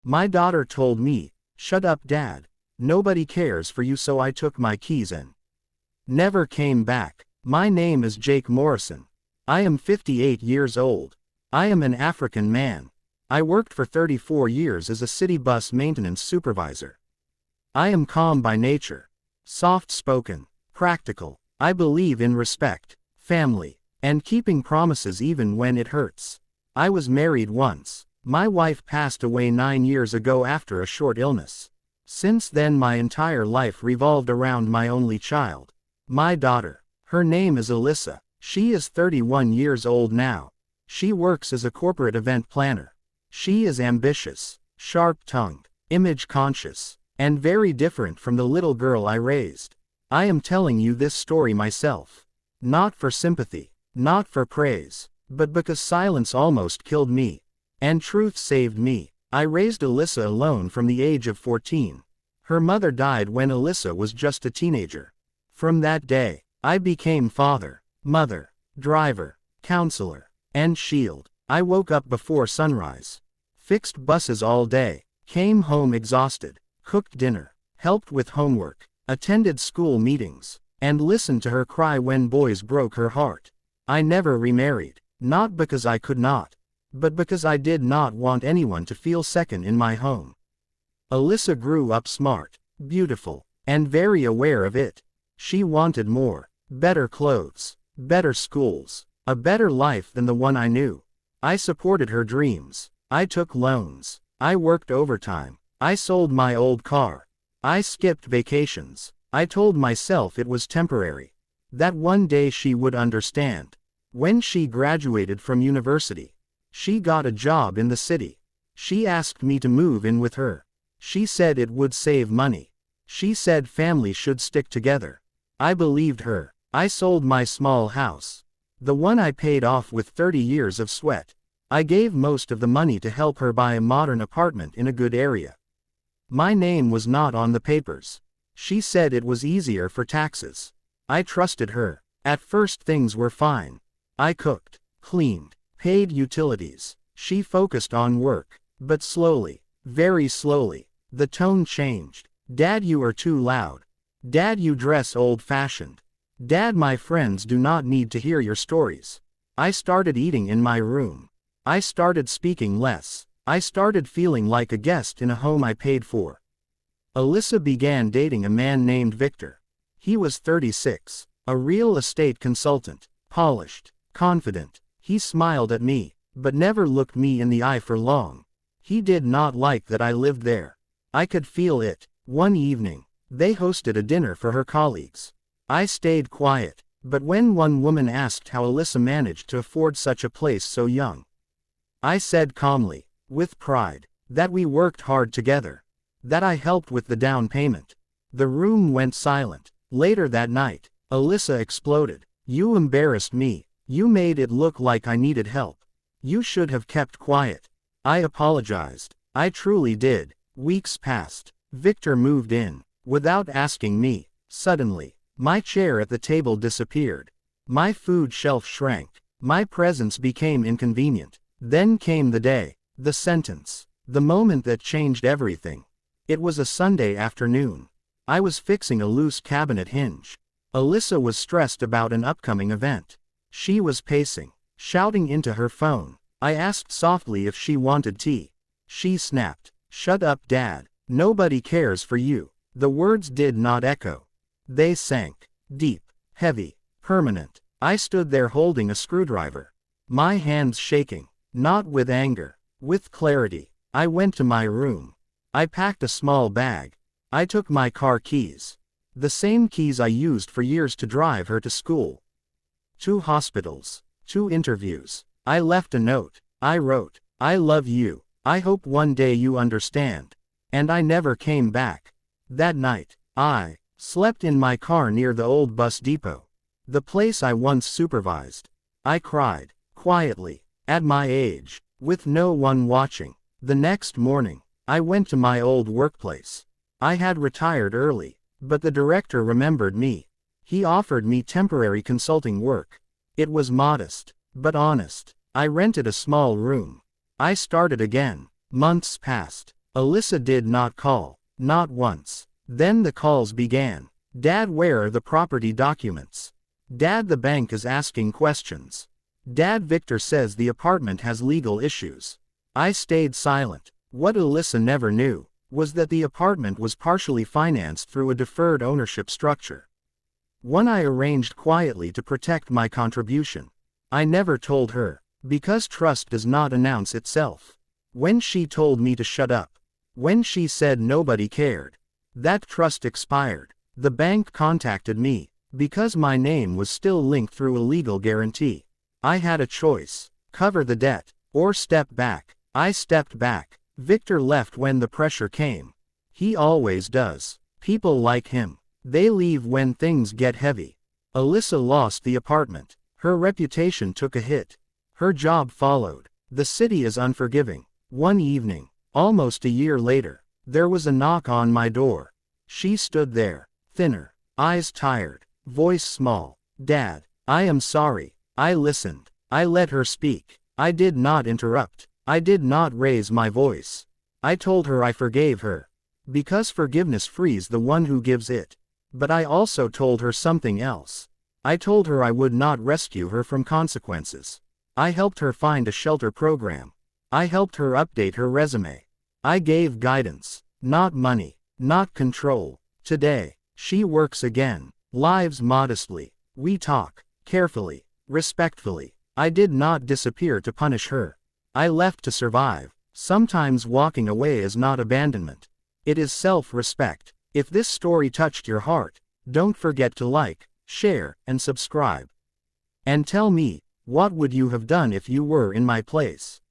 My daughter told me, "Shut up, Dad. Nobody cares for you," so I took my keys and never came back. My name is Jake Morrison. I am 58 years old. I am an African man. I worked for 34 years as a city bus maintenance supervisor. I am calm by nature, soft-spoken, practical. I believe in respect, family, and keeping promises even when it hurts. I was married once. My wife passed away 9 years ago after a short illness. Since then my entire life revolved around my only child, my daughter. Her name is Alyssa. She is 31 years old now. She works as a corporate event planner. She is ambitious, sharp-tongued, image-conscious, and very different from the little girl I raised. I am telling you this story myself. Not for sympathy, not for praise, but because silence almost killed me, and truth saved me. I raised Alyssa alone from the age of 14. Her mother died when Alyssa was just a teenager. From that day, I became father, mother, driver, counselor, and shield. I woke up before sunrise, fixed buses all day, came home exhausted, cooked dinner, helped with homework, attended school meetings, and listened to her cry when boys broke her heart. I never remarried, not because I could not, but because I did not want anyone to feel second in my home. Alyssa grew up smart, beautiful, and very aware of it. She wanted more, better clothes, better schools, a better life than the one I knew. I supported her dreams. I took loans. I worked overtime. I sold my old car. I skipped vacations. I told myself it was temporary, that one day she would understand. When she graduated from university, she got a job in the city. She asked me to move in with her. She said it would save money. She said family should stick together. I believed her. I sold my small house, the one I paid off with 30 years of sweat. I gave most of the money to help her buy a modern apartment in a good area. My name was not on the papers. She said it was easier for taxes. I trusted her. At first things were fine. I cooked, cleaned, paid utilities. She focused on work. But slowly, very slowly, the tone changed. "Dad, you are too loud. Dad, you dress old-fashioned. Dad, my friends do not need to hear your stories." I started eating in my room. I started speaking less. I started feeling like a guest in a home I paid for. Alyssa began dating a man named Victor. He was 36, a real estate consultant, polished, confident. He smiled at me, but never looked me in the eye for long. He did not like that I lived there. I could feel it. One evening, they hosted a dinner for her colleagues. I stayed quiet, but when one woman asked how Alyssa managed to afford such a place so young, I said calmly, with pride, that we worked hard together, that I helped with the down payment. The room went silent. Later that night, Alyssa exploded. "You embarrassed me. You made it look like I needed help. You should have kept quiet." I apologized. I truly did. Weeks passed. Victor moved in, without asking me. Suddenly, my chair at the table disappeared. My food shelf shrank. My presence became inconvenient. Then came the day, the sentence, the moment that changed everything. It was a Sunday afternoon. I was fixing a loose cabinet hinge. Alyssa was stressed about an upcoming event. She was pacing, shouting into her phone. I asked softly if she wanted tea. She snapped, "Shut up, Dad. Nobody cares for you." The words did not echo. They sank, deep, heavy, permanent. I stood there holding a screwdriver, my hands shaking, not with anger, with clarity. I went to my room. I packed a small bag. I took my car keys, the same keys I used for years to drive her to school, 2 hospitals, 2 interviews. I left a note. I wrote, "I love you. I hope one day you understand." And I never came back. That night, I slept in my car near the old bus depot, the place I once supervised. I cried, quietly, at my age, with no one watching. The next morning, I went to my old workplace. I had retired early, but the director remembered me. He offered me temporary consulting work. It was modest, but honest. I rented a small room. I started again. Months passed. Alyssa did not call. Not once. Then the calls began. Dad, where are the property documents? Dad, the bank is asking questions. Dad, Victor says the apartment has legal issues. I stayed silent. What Alyssa never knew was that the apartment was partially financed through a deferred ownership structure. One I arranged quietly to protect my contribution. I never told her, because trust does not announce itself. When she told me to shut up, when she said nobody cared, that trust expired. The bank contacted me, because my name was still linked through a legal guarantee. I had a choice: cover the debt, or step back. I stepped back. Victor left when the pressure came. He always does. People like him, they leave when things get heavy. Alyssa lost the apartment. Her reputation took a hit. Her job followed. The city is unforgiving. One evening, almost a year later, there was a knock on my door. She stood there, thinner, eyes tired, voice small. Dad, I am sorry. I listened. I let her speak. I did not interrupt. I did not raise my voice. I told her I forgave her, because forgiveness frees the one who gives it. But I also told her something else. I told her I would not rescue her from consequences. I helped her find a shelter program. I helped her update her resume. I gave guidance, not money, not control. Today, she works again, lives modestly. We talk, carefully, respectfully. I did not disappear to punish her. I left to survive. Sometimes walking away is not abandonment. It is self-respect. If this story touched your heart, don't forget to like, share, and subscribe. And tell me, what would you have done if you were in my place?